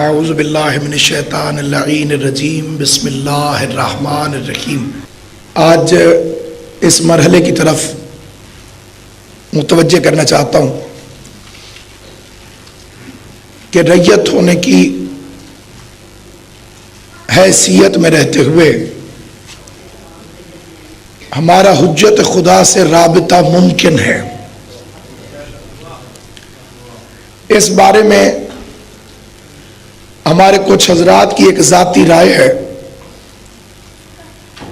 اعوذ باللہ من الشیطان اللعین الرجیم بسم اللہ الرحمن الرحیم۔ آج اس مرحلے کی طرف متوجہ کرنا چاہتا ہوں کہ رعیت ہونے کی حیثیت میں رہتے ہوئے ہمارا حجت خدا سے رابطہ ممکن ہے۔ اس بارے میں ہمارے کچھ حضرات کی ایک ذاتی رائے ہے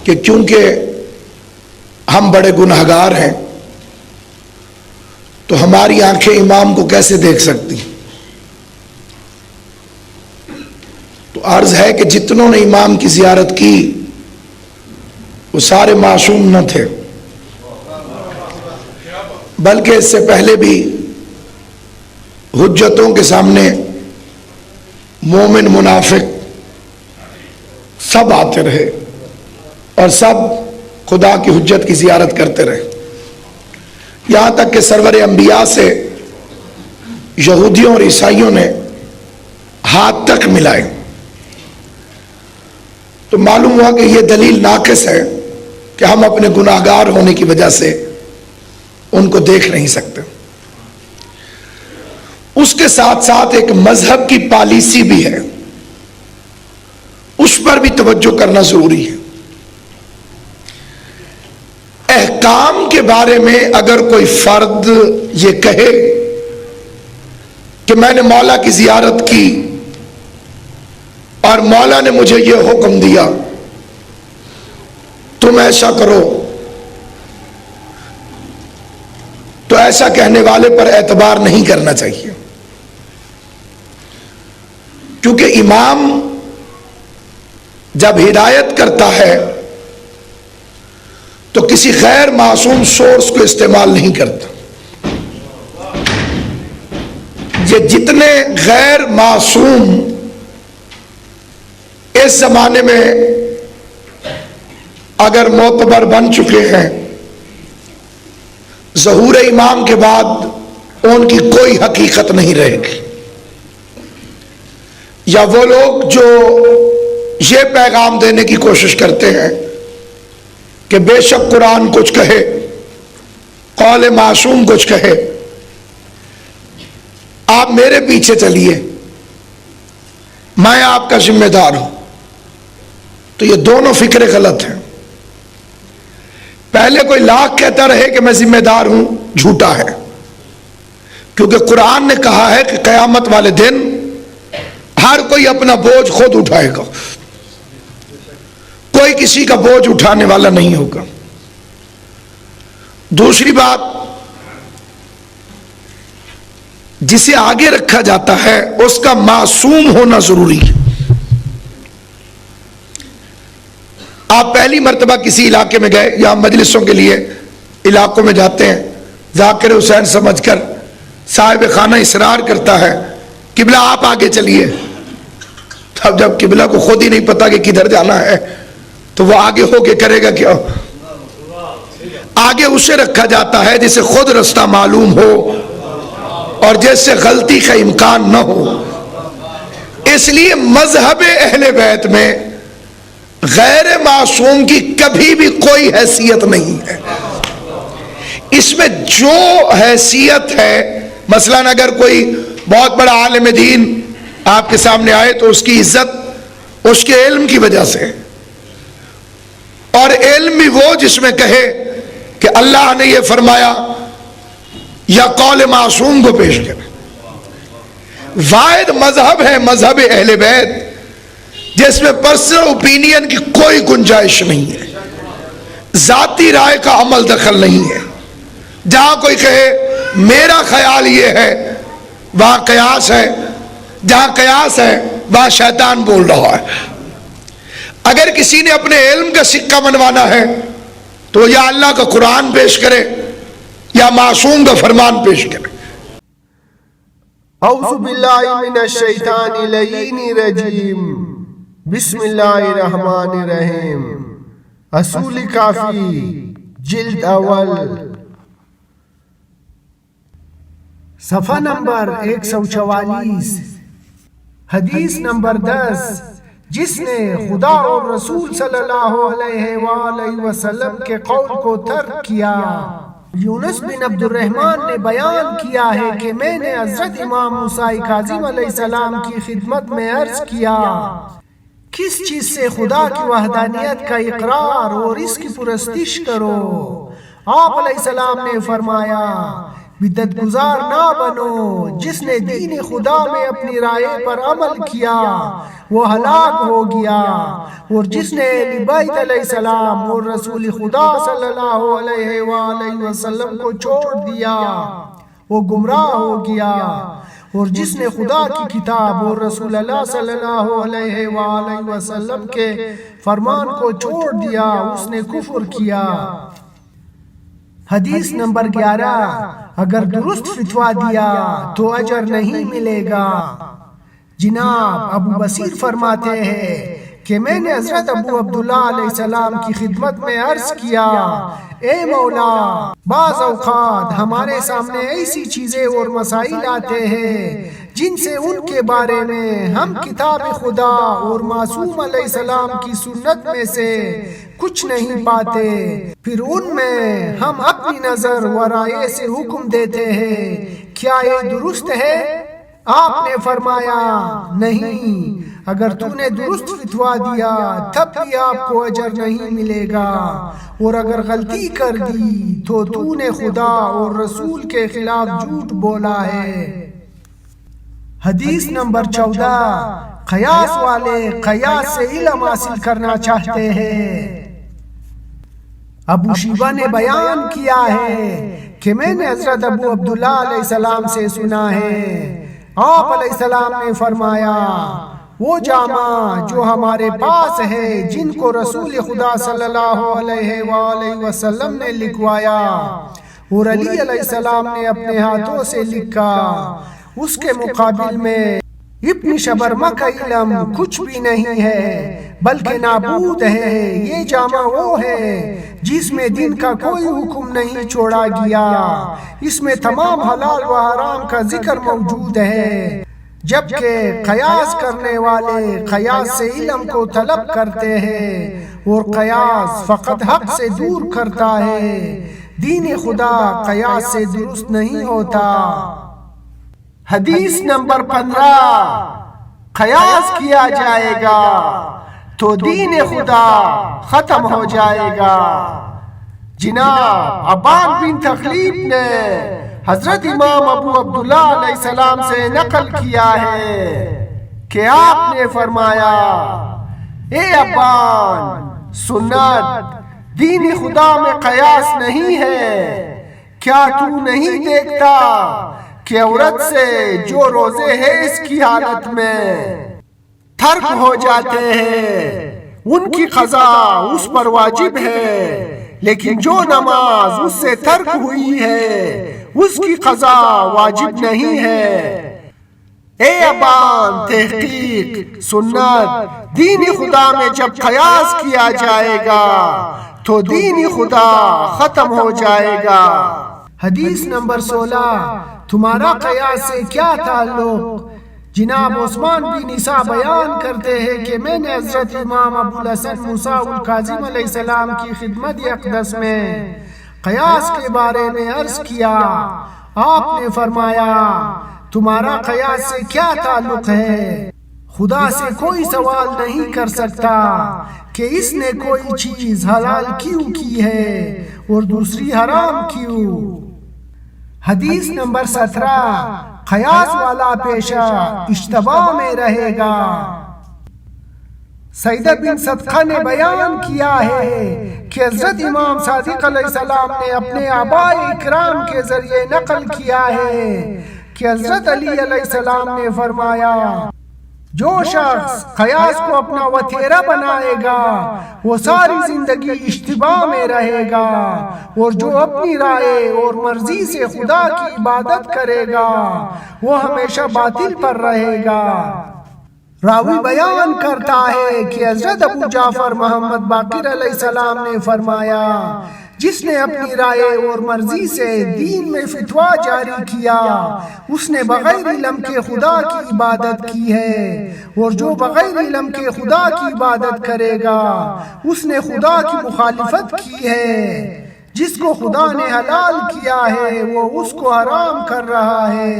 کہ کیونکہ ہم بڑے گنہگار ہیں تو ہماری آنکھیں امام کو کیسے دیکھ سکتی، تو عرض ہے کہ جتنوں نے امام کی زیارت کی وہ سارے معصوم نہ تھے، بلکہ اس سے پہلے بھی حجتوں کے سامنے مومن منافق سب آتے رہے اور سب خدا کی حجت کی زیارت کرتے رہے، یہاں تک کہ سرور انبیاء سے یہودیوں اور عیسائیوں نے ہاتھ تک ملائے۔ تو معلوم ہوا کہ یہ دلیل ناقص ہے کہ ہم اپنے گناہگار ہونے کی وجہ سے ان کو دیکھ نہیں سکتے۔ اس کے ساتھ ساتھ ایک مذہب کی پالیسی بھی ہے، اس پر بھی توجہ کرنا ضروری ہے۔ احکام کے بارے میں اگر کوئی فرد یہ کہے کہ میں نے مولا کی زیارت کی اور مولا نے مجھے یہ حکم دیا تم ایسا کرو، تو ایسا کہنے والے پر اعتبار نہیں کرنا چاہیے، کیونکہ امام جب ہدایت کرتا ہے تو کسی غیر معصوم سورس کو استعمال نہیں کرتا۔ یہ جتنے غیر معصوم اس زمانے میں اگر معتبر بن چکے ہیں، ظہور امام کے بعد ان کی کوئی حقیقت نہیں رہے گی، یا وہ لوگ جو یہ پیغام دینے کی کوشش کرتے ہیں کہ بے شک قرآن کچھ کہے، قول معصوم کچھ کہے، آپ میرے پیچھے چلیے، میں آپ کا ذمہ دار ہوں، تو یہ دونوں فکریں غلط ہیں۔ پہلے کوئی لاکھ کہتا رہے کہ میں ذمہ دار ہوں، جھوٹا ہے، کیونکہ قرآن نے کہا ہے کہ قیامت والے دن ہر کوئی اپنا بوجھ خود اٹھائے گا، کوئی کسی کا بوجھ اٹھانے والا نہیں ہوگا۔ دوسری بات، جسے آگے رکھا جاتا ہے اس کا معصوم ہونا ضروری ہے۔ آپ پہلی مرتبہ کسی علاقے میں گئے یا مجلسوں کے لیے علاقوں میں جاتے ہیں، ذاکر حسین سمجھ کر صاحب خانہ اصرار کرتا ہے قبلہ آپ آگے چلیے، اب جب قبلہ کو خود ہی نہیں پتا کہ کدھر جانا ہے تو وہ آگے ہو کے کرے گا کیا؟ آگے اسے رکھا جاتا ہے جسے خود رستہ معلوم ہو اور جیسے غلطی کا امکان نہ ہو۔ اس لیے مذہب اہل بیت میں غیر معصوم کی کبھی بھی کوئی حیثیت نہیں ہے۔ اس میں جو حیثیت ہے، مثلاً اگر کوئی بہت بڑا عالم دین آپ کے سامنے آئے تو اس کی عزت اس کے علم کی وجہ سے، اور علم بھی وہ جس میں کہے کہ اللہ نے یہ فرمایا یا قول معصوم کو پیش کرے۔ واحد مذہب ہے مذہب اہل بیت جس میں پرسنل اوپینین کی کوئی گنجائش نہیں ہے، ذاتی رائے کا عمل دخل نہیں ہے۔ جہاں کوئی کہے میرا خیال یہ ہے وہاں قیاس ہے، جہاں قیاس ہے وہاں شیطان بول رہا ہے۔ اگر کسی نے اپنے علم کا سکہ منوانا ہے تو یا اللہ کا قرآن پیش کرے یا معصوم کا فرمان پیش کرے۔ اعوذ باللہ من الشیطان اللعین الرجیم، بسم اللہ الرحمن الرحیم۔ اصول کافی جلد اول، صفحہ نمبر 144۔ حدیث نمبر 10، جس نے خدا اور رسول صلی اللہ علیہ وآلہ وسلم کے قول کو ترک کیا۔ یونس بن عبد الرحمن نے بیان کیا ہے کہ میں نے حضرت امام موسیٰ کاظم علیہ السلام کی خدمت میں عرض کیا، کس چیز سے خدا کی وحدانیت کا اقرار اور اس کی پرستش کرو؟ آپ علیہ السلام نے فرمایا، بدعت گزار نہ بنو، جس نے دین خدا میں اپنی رائے پر عمل کیا وہ ہلاک ہو گیا، اور جس نے اہل بیت علیہ السلام اور رسول خدا صلی اللہ علیہ وآلہ وسلم کو چھوڑ دیا وہ گمراہ ہو گیا، اور جس نے خدا کی کتاب اور رسول اللہ صلی اللہ علیہ وآلہ وسلم کے فرمان کو چھوڑ دیا اس نے کفر کیا۔ حدیث نمبر 11، اگر درست فتویٰ دیا تو اجر نہیں ملے گا۔ جناب ابو بصیر فرماتے ہیں کہ میں نے حضرت ابو عبداللہ علیہ السلام کی خدمت میں عرض کیا، اے مولا، بعض اوقات ہمارے سامنے ایسی چیزیں اور مسائل آتے ہیں جن سے ان کے بارے میں ہم کتاب خدا اور معصوم علیہ السلام کی سنت میں سے کچھ نہیں پاتے، پھر ان میں ہم اپنی نظر و رائے سے حکم دیتے ہیں، کیا یہ درست ہے؟ آپ نے فرمایا نہیں، اگر تو نے درست فتویٰ دیا تب بھی آپ کو اجر نہیں ملے گا، اور اگر غلطی کر دی تو نے خدا اور رسول کے خلاف جھوٹ بولا ہے۔ حدیث نمبر 14، قیاس والے قیاس سے علم حاصل کرنا چاہتے ہیں۔ ابو شیبہ نے بیان کیا ہے کہ میں نے حضرت ابو عبداللہ علیہ السلام سے سنا ہے، آپ علیہ السلام نے فرمایا، وہ جامع جو ہمارے پاس ہے جن کو رسول خدا صلی اللہ علیہ وآلہ وسلم نے لکھوایا اور علی علیہ السلام نے اپنے ہاتھوں سے لکھا، اس کے مقابل میں ابن شبرمہ کا علم کچھ بھی نہیں ہے بلکہ نابود ہے۔ یہ جامع وہ ہے جس میں دین کا کوئی حکم نہیں چھوڑا گیا، اس میں تمام حلال و حرام کا ذکر موجود ہے، جبکہ قیاس کرنے والے قیاس سے علم کو طلب کرتے ہیں اور قیاس فقط حق سے دور کرتا ہے۔ دین خدا قیاس سے درست نہیں ہوتا۔ حدیث نمبر 15، قیاس کیا جائے گا تو دین خدا ختم ہو جائے گا۔ جناب ابان بن تخلیب نے حضرت امام ابو عبداللہ علیہ السلام سے نقل کیا ہے کہ آپ نے فرمایا، اے ابان، سنت دین خدا میں قیاس نہیں ہے، کیا تو نہیں دیکھتا کہ عورت سے جو روزے ہیں اس کی حالت میں ترک ہو جاتے ہیں ان کی قضا اس پر واجب ہے، لیکن جو نماز اس سے ترک ہوئی ہے اس کی قضا واجب نہیں ہے۔ اے ابان، تحقیق سنت دین خدا میں جب قیاس کیا جائے گا تو دین خدا ختم ہو جائے گا۔ حدیث نمبر 16، تمہارا قیاس سے کیا تعلق؟ جناب عثمان بن عیسیٰ بیان کرتے ہیں کہ میں نے حضرت امام ابو الحسن موسیٰ الکاظم علیہ السلام کی خدمت اقدس میں قیاس کے بارے میں عرض کیا، آپ نے فرمایا، تمہارا قیاس سے کیا تعلق ہے؟ خدا سے کوئی سوال نہیں کر سکتا کہ اس نے کوئی چیز حلال کیوں کی ہے اور دوسری حرام کیوں۔ حدیث نمبر 17، قیاس والا پیشہ اشتباہ میں رہے گا۔ سیدہ بن صدقہ نے بیان کیا ہے کہ حضرت امام صادق علیہ السلام نے اپنے آباء اکرام کے ذریعے نقل کیا ہے کہ حضرت علی علیہ السلام نے فرمایا، جو شخص قیاس کو اپنا وتیرہ بنائے گا وہ ساری زندگی اشتباہ میں رہے گا، اور جو اپنی رائے اور مرضی سے خدا کی عبادت کرے گا وہ ہمیشہ باطل پر رہے گا۔ راوی بیان کرتا ہے کہ حضرت ابو جعفر محمد باقر علیہ السلام نے فرمایا، جس نے اپنی رائے اور مرضی سے دین میں فتویٰ جاری کیا اس نے بغیر علم کے خدا کی عبادت کی ہے، اور جو بغیر علم کے خدا کی عبادت کرے گا اس نے خدا کی مخالفت کی ہے۔ جس کو خدا نے حلال کیا ہے وہ اس کو حرام کر رہا ہے،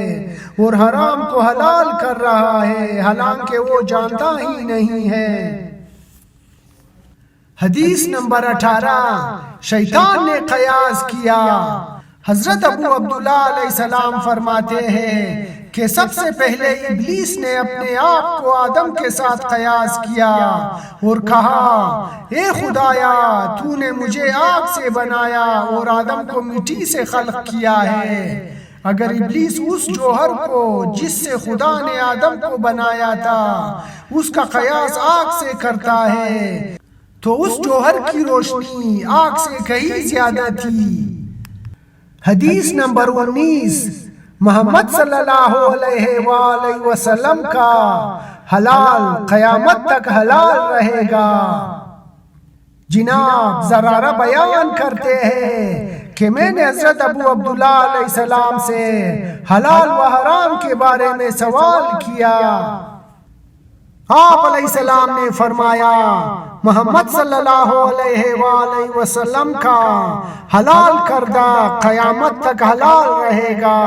اور حرام کو حلال کر رہا ہے حالانکہ وہ جانتا ہی نہیں ہے۔ حدیث نمبر 18، شیطان نے قیاس کیا۔ حضرت ابو عبداللہ علیہ السلام فرماتے ہیں کہ سب سے پہلے ابلیس نے اپنے آپ کو آدم کے ساتھ قیاس کیا اور کہا، اے خدایا تو نے مجھے آگ سے بنایا اور آدم کو مٹی سے خلق کیا ہے۔ اگر ابلیس اس جوہر کو جس سے خدا نے آدم کو بنایا تھا اس کا قیاس آگ سے کرتا ہے تو اس جوہر کی روشنی آگ سے کہیں زیادہ تھی۔ حدیث نمبر 19، محمد صلی اللہ علیہ وآلہ وسلم کا حلال قیامت تک حلال رہے گا۔ جناب زرارہ بیان کرتے ہیں کہ میں نے حضرت ابو عبداللہ علیہ السلام سے حلال و حرام کے بارے میں سوال کیا۔ آپ علیہ السلام نے فرمایا، محمد صلی اللہ علیہ وآلہ وسلم کا حلال کردہ قیامت تک حلال رہے گا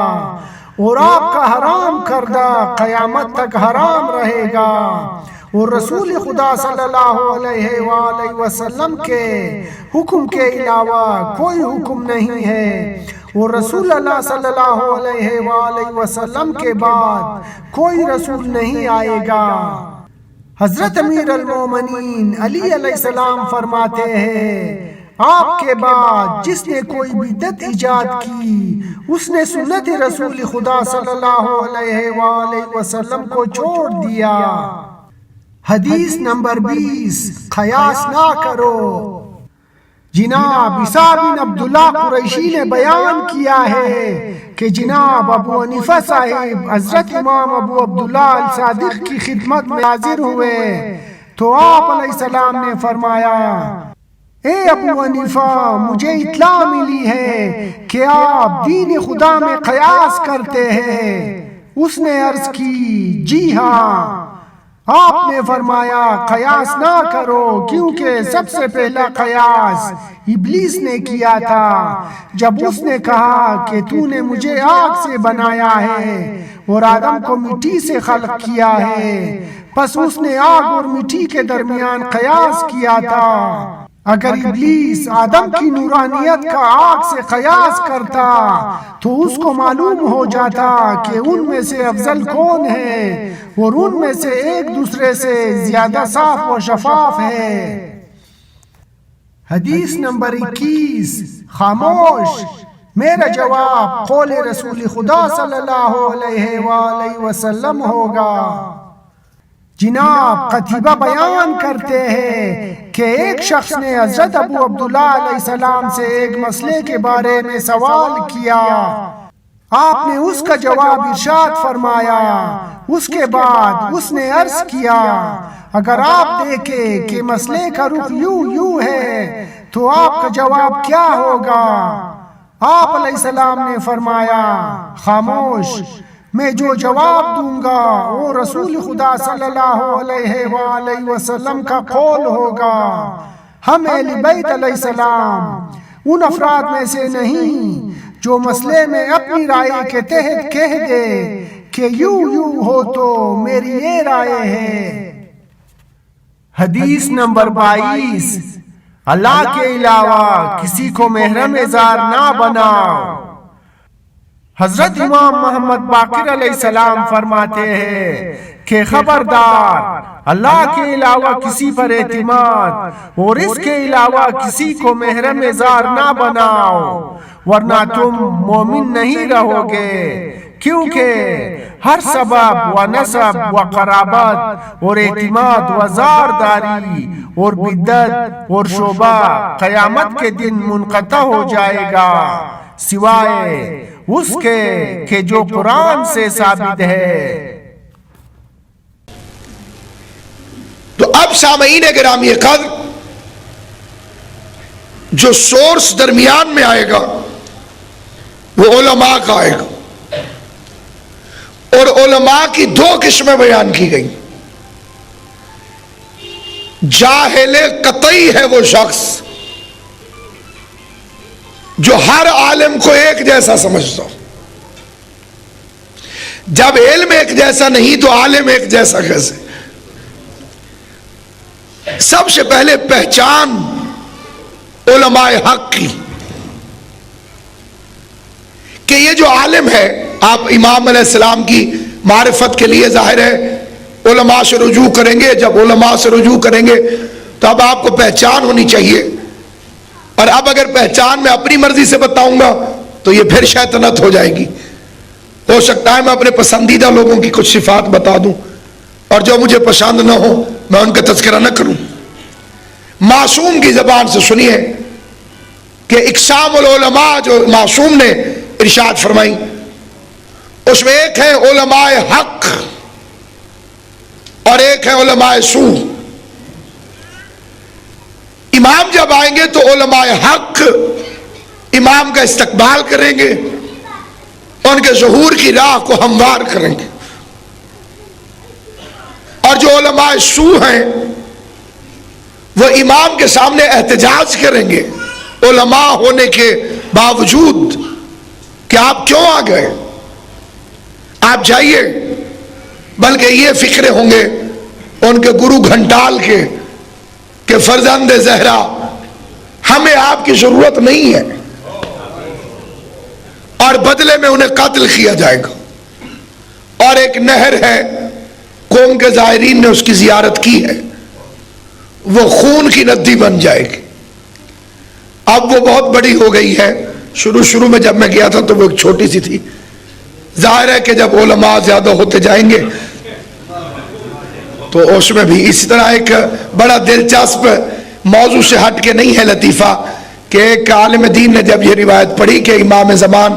اور آپ کا حرام کردہ قیامت تک حرام رہے گا، اور رسول خدا صلی اللہ علیہ وآلہ وسلم کے حکم کے علاوہ کوئی حکم نہیں ہے، اور رسول اللہ صلی اللہ علیہ وآلہ وسلم کے بعد کوئی رسول نہیں آئے گا۔ حضرت امیر المومنین علی علیہ السلام فرماتے ہیں، آپ کے بعد جس نے کوئی بدعت ایجاد کی اس نے سنت رسول خدا صلی اللہ علیہ وآلہ وسلم کو چھوڑ دیا۔ حدیث نمبر 20، قیاس نہ کرو۔ جناب عیسیٰ بن عبداللہ قریشی نے بیان کیا ہے کہ جناب ابو حنیفہ صاحب حضرت امام ابو عبداللہ الصادق کی خدمت میں حاضر ہوئے تو آپ علیہ السلام نے فرمایا، اے ابو حنیفہ مجھے اطلاع ملی ہے کہ آپ دین خدا میں قیاس کرتے ہیں۔ اس نے عرض کی، جی ہاں۔ آپ نے فرمایا، قیاس نہ کرو، کیونکہ سب سے پہلا قیاس ابلیس نے کیا تھا جب اس نے کہا کہ تو نے مجھے آگ سے بنایا ہے اور آدم کو مٹی سے خلق کیا ہے، پس اس نے آگ اور مٹی کے درمیان قیاس کیا تھا۔ اگر ابلیس آدم کی نورانیت کا آگ سے قیاس کرتا تو اس کو معلوم ہو جاتا کہ ان میں سے افضل کون ہے اور ان میں سے ایک دوسرے سے زیادہ صاف و شفاف ہے۔ حدیث نمبر 21، خاموش۔ میرا جواب قول رسول خدا صلی اللہ علیہ وآلہ وسلم ہوگا۔ جناب قتیبہ بیان کرتے ہیں کہ ایک شخص نے حضرت ابو عبداللہ علیہ السلام سے ایک مسئلے کے بارے میں سوال کیا، آپ نے اس کا جواب ارشاد فرمایا۔ اس کے بعد اس نے عرض کیا، اگر آپ دیکھیں کہ مسئلے کا رخ یوں ہے تو آپ کا جواب کیا ہوگا؟ آپ علیہ السلام نے فرمایا، خاموش، میں جو جواب دوں گا وہ رسول خدا صلی اللہ علیہ وآلہ وسلم کا قول ہوگا۔ ہم اہل بیت علیہ السلام ان افراد میں سے نہیں جو مسئلے میں اپنی رائے کے تحت کہہ دے کہ یوں ہو تو میری یہ رائے ہے۔ حدیث نمبر 22، اللہ کے علاوہ کسی کو محرم زار نہ بناؤ۔ حضرت امام محمد باقر علیہ السلام فرماتے ہیں کہ خبردار، اللہ کے علاوہ کسی پر اعتماد اور اس کے علاوہ کسی کو محرم زار نہ بناؤ، ورنہ تم مومن نہیں رہو گے، کیونکہ ہر سبب و نسب و قرابت اور اعتماد و زارداری اور بدعت اور شعبہ قیامت کے دن منقطع ہو جائے گا، سوائے اس کے کہ جو قرآن سے ثابت ہے۔ تو اب سامعین گرامی قدر، جو سورس درمیان میں آئے گا وہ علماء کا آئے گا، اور علماء کی دو قسمیں بیان کی گئی۔ جاہل قطعی ہے وہ شخص جو ہر عالم کو ایک جیسا سمجھتا ہو۔ جب علم ایک جیسا نہیں تو عالم ایک جیسا کیسے؟ سب سے پہلے پہچان علماء حق کی کہ یہ جو عالم ہے، آپ امام علیہ السلام کی معرفت کے لیے ظاہر ہے علماء سے رجوع کریں گے۔ جب علماء سے رجوع کریں گے تو اب آپ کو پہچان ہونی چاہیے، اور اب اگر پہچان میں اپنی مرضی سے بتاؤں گا تو یہ پھر شیطنت ہو جائے گی۔ ہو سکتا ہے میں اپنے پسندیدہ لوگوں کی کچھ صفات بتا دوں اور جو مجھے پسند نہ ہو میں ان کا تذکرہ نہ کروں۔ معصوم کی زبان سے سنیے کہ اقسام العلماء جو معصوم نے ارشاد فرمائی، اس میں ایک ہے علماء حق اور ایک ہے علماء سو۔ امام جب آئیں گے تو علماء حق امام کا استقبال کریں گے، ان کے ظہور کی راہ کو ہموار کریں گے، اور جو علماء سو ہیں وہ امام کے سامنے احتجاج کریں گے علماء ہونے کے باوجود کہ آپ کیوں آ گئے، آپ جائیے۔ بلکہ یہ فکرے ہوں گے ان کے گرو گھنٹال کے کہ فرزند زہرا ہمیں آپ کی ضرورت نہیں ہے، اور بدلے میں انہیں قتل کیا جائے گا۔ اور ایک نہر ہے، قوم کے زائرین نے اس کی زیارت کی ہے، وہ خون کی ندی بن جائے گی۔ اب وہ بہت بڑی ہو گئی ہے، شروع میں جب میں گیا تھا تو وہ ایک چھوٹی سی تھی۔ ظاہر ہے کہ جب علماء زیادہ ہوتے جائیں گے تو اس میں بھی اسی طرح ایک بڑا دلچسپ موضوع سے ہٹ کے نہیں ہے لطیفہ کہ ایک عالم دین نے جب یہ روایت پڑھی کہ امام زمان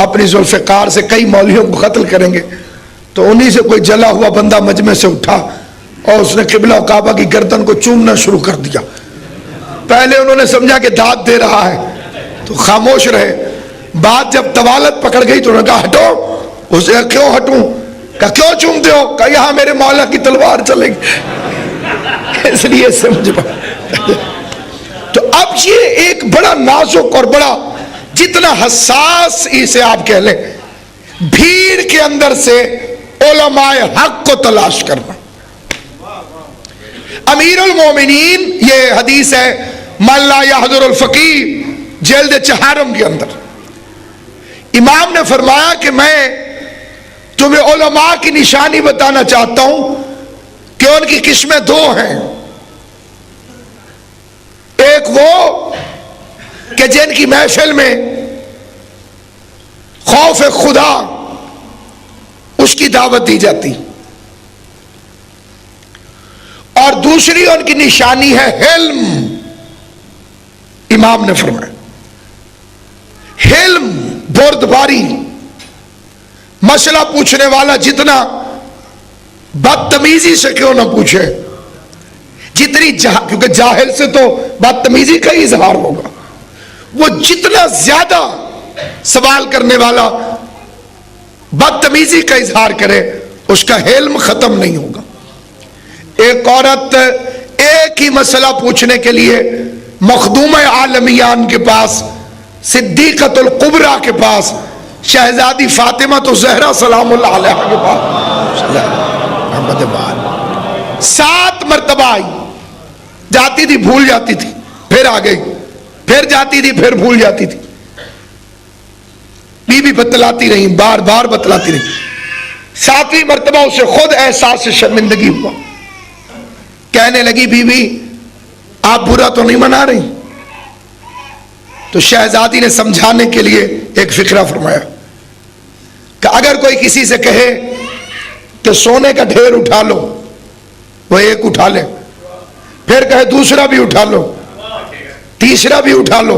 اپنی ذوالفقار سے کئی مولویوں کو قتل کریں گے، تو انہی سے کوئی جلا ہوا بندہ مجمع سے اٹھا اور اس نے قبلہ و کعبہ کی گردن کو چومنا شروع کر دیا۔ پہلے انہوں نے سمجھا کہ داد دے رہا ہے تو خاموش رہے، بات جب طوالت پکڑ گئی تو انہوں نے کہا ہٹو۔ اسے کیوں ہٹوں؟ کہا کیوں چومتے ہو؟ کہا یہاں میرے مولا کی تلوار چلے گی، اس لیے سمجھ پا۔ تو اب یہ ایک بڑا نازک اور بڑا جتنا حساس اسے آپ کہہ لیں، بھیڑ کے اندر سے علماء حق کو تلاش کرنا۔ امیر المومنین، یہ حدیث ہے من لا یحضر الفقیہ، جلد 4 کے اندر امام نے فرمایا کہ میں تمہیں علماء کی نشانی بتانا چاہتا ہوں کہ ان کی قسمیں 2 ہیں۔ ایک وہ کہ جن کی محفل میں خوف خدا اس کی دعوت دی جاتی، اور دوسری ان کی نشانی ہے حلم۔ امام نے فرمایا حلم، بردباری، مسئلہ پوچھنے والا جتنا بدتمیزی سے کیوں نہ پوچھے، جتنی کیونکہ جاہل سے تو بدتمیزی کا ہی اظہار ہوگا، وہ جتنا زیادہ سوال کرنے والا بدتمیزی کا اظہار کرے اس کا حلم ختم نہیں ہوگا۔ ایک عورت ایک ہی مسئلہ پوچھنے کے لیے مخدوم عالمیان کے پاس، صدیقۃ القبریٰ کے پاس، شہزادی فاطمہ تو زہرا سلام اللہ علیہ کے پاس 7 مرتبہ آئی، جاتی تھی بھول جاتی تھی، پھر آ گئی، پھر جاتی تھی پھر بھول جاتی تھی۔ بی بی بتلاتی رہی، بار بار بتلاتی رہی۔ 7ویں مرتبہ اسے خود احساس شرمندگی ہوا، کہنے لگی بی بی آپ برا تو نہیں منا رہی؟ تو شہزادی نے سمجھانے کے لیے ایک فقرہ فرمایا کہ اگر کوئی کسی سے کہے کہ سونے کا ڈھیر اٹھا لو، وہ ایک اٹھا لے، پھر کہے دوسرا بھی اٹھا لو، تیسرا بھی اٹھا لو،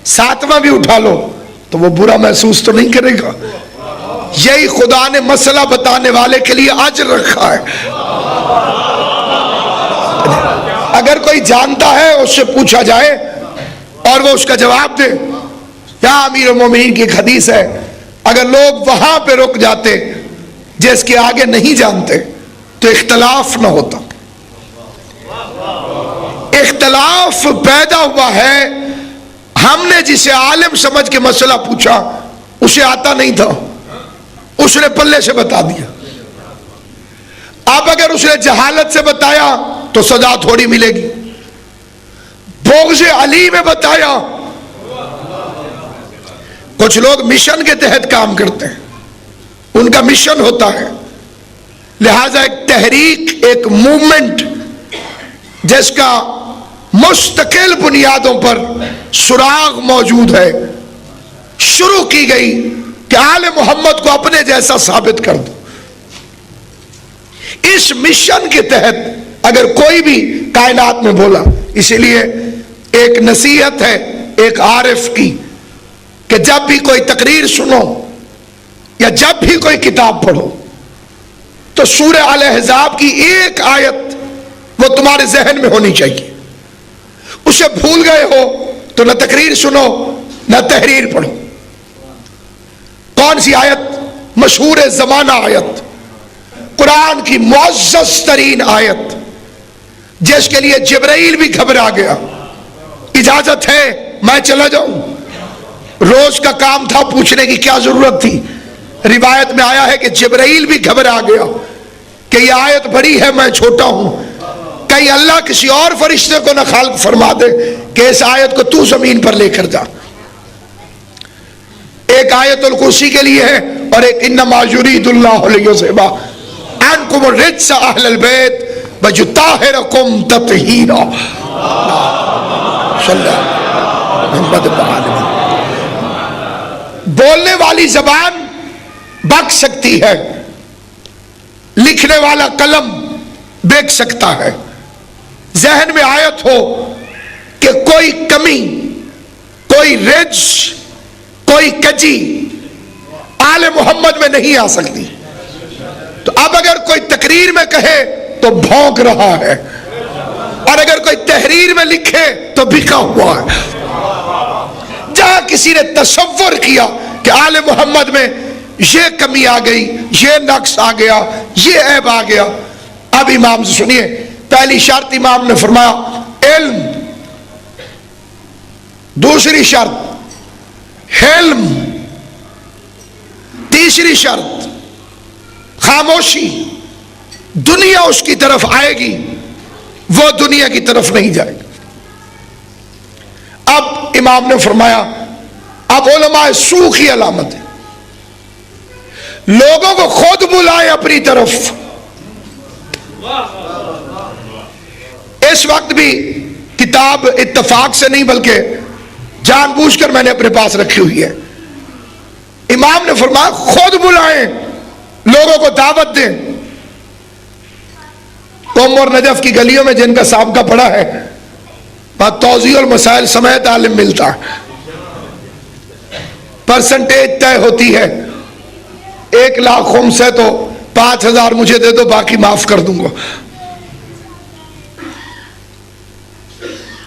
7واں بھی اٹھا لو، تو وہ برا محسوس تو نہیں کرے گا۔ یہی خدا نے مسئلہ بتانے والے کے لیے اجر رکھا ہے۔ اگر کوئی جانتا ہے اس سے پوچھا جائے اور وہ اس کا جواب دے. یہاں امیر المومنین کی ایک حدیث ہے، اگر لوگ وہاں پہ رک جاتے جس کے آگے نہیں جانتے تو اختلاف نہ ہوتا. اختلاف پیدا ہوا ہے، ہم نے جسے عالم سمجھ کے مسئلہ پوچھا اسے آتا نہیں تھا، اس نے پلے سے بتا دیا. اب اگر اس نے جہالت سے بتایا تو سزا تھوڑی ملے گی. بغض علی میں بتایا. کچھ لوگ مشن کے تحت کام کرتے ہیں، ان کا مشن ہوتا ہے، لہذا ایک تحریک، ایک موومنٹ جس کا مستقل بنیادوں پر سراغ موجود ہے، شروع کی گئی کہ آل محمد کو اپنے جیسا ثابت کر دو. اس مشن کے تحت اگر کوئی بھی کائنات میں بولا، اسی لیے ایک نصیحت ہے ایک عارف کی کہ جب بھی کوئی تقریر سنو یا جب بھی کوئی کتاب پڑھو تو سورہ الاحزاب کی ایک آیت وہ تمہارے ذہن میں ہونی چاہیے. اسے بھول گئے ہو تو نہ تقریر سنو نہ تحریر پڑھو. کون سی آیت؟ مشہور زمانہ آیت، قرآن کی معزز ترین آیت، جس کے لیے جبرائیل بھی گھبرا گیا. اجازت ہے میں چلا جاؤں؟ روز کا کام تھا، پوچھنے کی کیا ضرورت تھی. روایت میں آیا ہے کہ جبرائیل بھی گھبرا گیا کہ یہ آیت بڑی ہے، میں چھوٹا ہوں، کہیں اللہ کسی اور فرشتے کو نہ خالق فرما دے کہ اس آیت کو تو زمین پر لے کر جا. ایک آیت الکرسی کے لیے ہے اور ایک انما یرید اللہ لیذھب عنکم الرجس اہل البیت ویطہرکم تطہیرا. صلی اللہ محمد وآلہ. بولنے والی زبان بک سکتی ہے، لکھنے والا قلم بیک سکتا ہے. ذہن میں آیت ہو کہ کوئی کمی، کوئی رجس، کوئی کجی آل محمد میں نہیں آ سکتی. تو اب اگر کوئی تقریر میں کہے تو بھونک رہا ہے، اور اگر کوئی تحریر میں لکھے تو بکا ہوا ہے. جہاں کسی نے تصور کیا کہ آل محمد میں یہ کمی آ گئی، یہ نقص آ گیا، یہ عیب آ گیا. اب امام سے سنیے، پہلی شرط امام نے فرمایا علم، دوسری شرط حلم، تیسری شرط خاموشی. دنیا اس کی طرف آئے گی، وہ دنیا کی طرف نہیں جائے گی. اب امام نے فرمایا اب علماء سو کی علامت ہے، لوگوں کو خود بلائیں اپنی طرف. اس وقت بھی کتاب اتفاق سے نہیں بلکہ جان بوجھ کر میں نے اپنے پاس رکھی ہوئی ہے. امام نے فرمایا خود بلائیں، لوگوں کو دعوت دیں. قم اور نجف کی گلیوں میں جن کا سابقہ پڑا ہے، وہاں توضیح المسائل سمیت عالم ملتا ہے. پرسنٹیج طے ہوتی ہے، 1,00,000 خمس ہے تو 5,000 مجھے دے دو، باقی معاف کر دوں گا.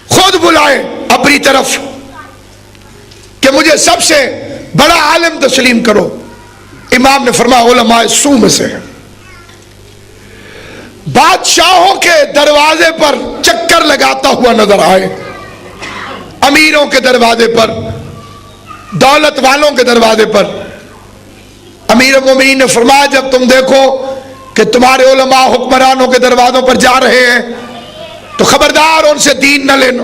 خود بلائے اپنی طرف کہ مجھے سب سے بڑا عالم تسلیم کرو. امام نے فرمایا علماء سو میں سے ہے. بادشاہوں کے دروازے پر چکر لگاتا ہوا نظر آئے، امیروں کے دروازے پر، دولت والوں کے دروازے پر. امیر المومنین نے فرمایا جب تم دیکھو کہ تمہارے علماء حکمرانوں کے دروازوں پر جا رہے ہیں تو خبردار ان سے دین نہ لینا،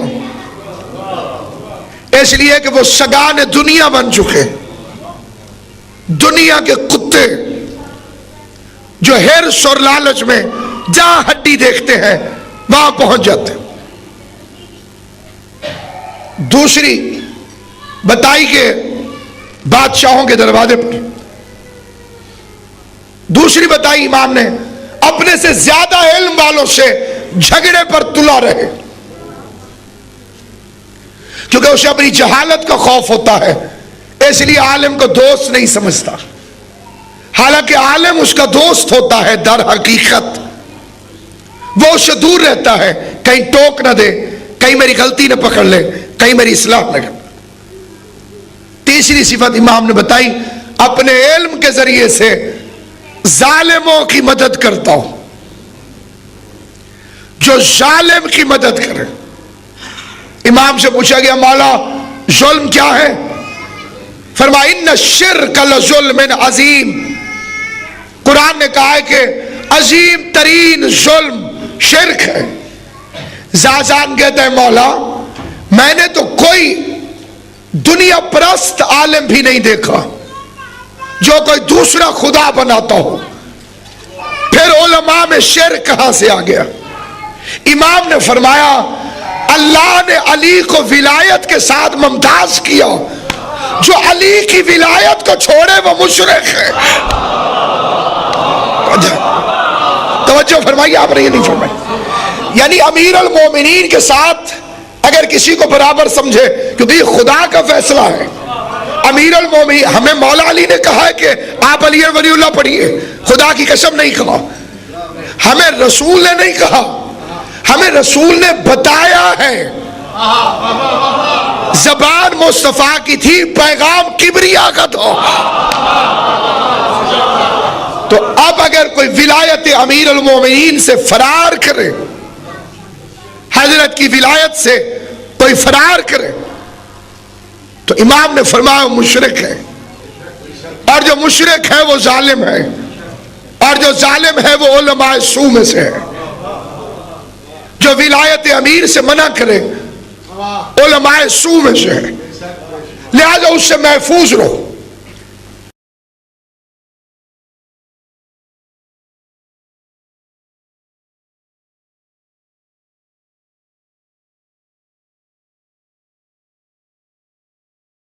اس لیے کہ وہ سگان دنیا بن چکے، دنیا کے کتے جو ہرس اور لالچ میں جہاں ہڈی دیکھتے ہیں وہاں پہنچ جاتے. دوسری بتائی کہ بادشاہوں کے دروازے پر، دوسری بتائی امام نے اپنے سے زیادہ علم والوں سے جھگڑے پر تلا رہے، کیونکہ اسے اپنی جہالت کا خوف ہوتا ہے، اس لیے عالم کو دوست نہیں سمجھتا. حالانکہ عالم اس کا دوست ہوتا ہے، در حقیقت وہ اس سے دور رہتا ہے، کہیں ٹوک نہ دے، کہیں میری غلطی نہ پکڑ لے، کہیں میری اصلاح نہ کر۔ تیسری صفت امام نے بتائی، اپنے علم کے ذریعے سے ظالموں کی مدد کرتا ہوں، جو ظالم کی مدد کرے۔ امام سے پوچھا گیا مولا ظلم کیا ہے؟ فرمایا ان الشرک لظلم عظیم، قرآن نے کہا ہے کہ عظیم ترین ظلم شرک ہے۔ زازان کہتا ہے مولا میں نے تو کوئی دنیا پرست عالم بھی نہیں دیکھا جو کوئی دوسرا خدا بناتا ہو، پھر علماء میں شرک کہاں سے آ گیا؟ امام نے فرمایا اللہ نے علی کو ولایت کے ساتھ ممتاز کیا، جو علی کی ولایت کو چھوڑے وہ مشرک ہے۔ توجہ فرمائیے، آپ نے یہ نہیں فرمائی، یعنی امیر المومنین کے ساتھ اگر کسی کو برابر سمجھے، کیونکہ یہ خدا کا فیصلہ ہے۔ امیر المومنین، ہمیں مولا علی نے کہا ہے کہ آپ علی ولی اللہ پڑھیے، خدا کی قسم نہیں کہا، ہمیں رسول نے نہیں کہا، ہمیں رسول نے بتایا ہے۔ زبان مصطفیٰ کی تھی، پیغام کبریا کا تھا۔ تو اب اگر کوئی ولایت امیر المومنین سے فرار کرے، حضرت کی ولایت سے کوئی فرار کرے، تو امام نے فرمایا وہ مشرک ہے، اور جو مشرک ہے وہ ظالم ہے، اور جو ظالم ہے وہ علماء سو میں سے ہے۔ جو ولایت امیر سے منع کرے علماء سو میں سے ہے، لہذا اس سے محفوظ رہو۔